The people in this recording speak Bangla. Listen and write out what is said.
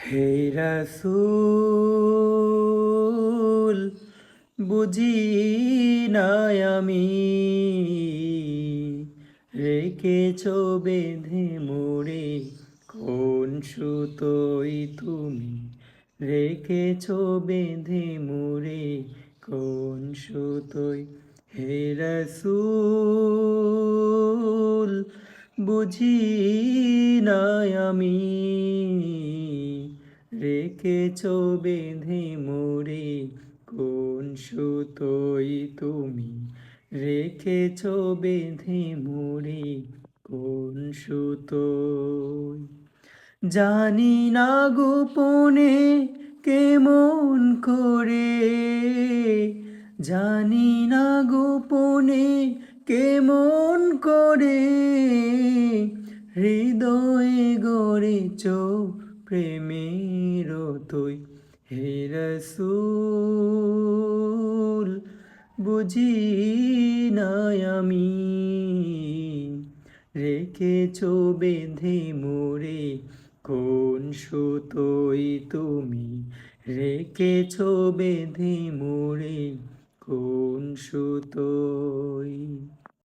হে রাসূল বুঝি নাই আমি রেখেছ বেঁধে মোরে কোন সুতোয় তুমি রেখেছ বেঁধে মোরে কোন সুতোয় হে রাসূল বুঝি নাই আমি রেখেছ বেঁধে মোরে কোন সুতোয় তুমি রেখেছ বেঁধে মোরে কোন সুতোয় জানি না গোপনে কেমন করে জানি না গোপনে কেমন করে হৃদয়ে গড়েছ প্রেমের তুই হে রাসূল বুঝি নাই আমি রেখেছ বেঁধে মোরে কোন সুতোয় তুমি রেখেছ বেঁধে মোরে কোন সুতোয়।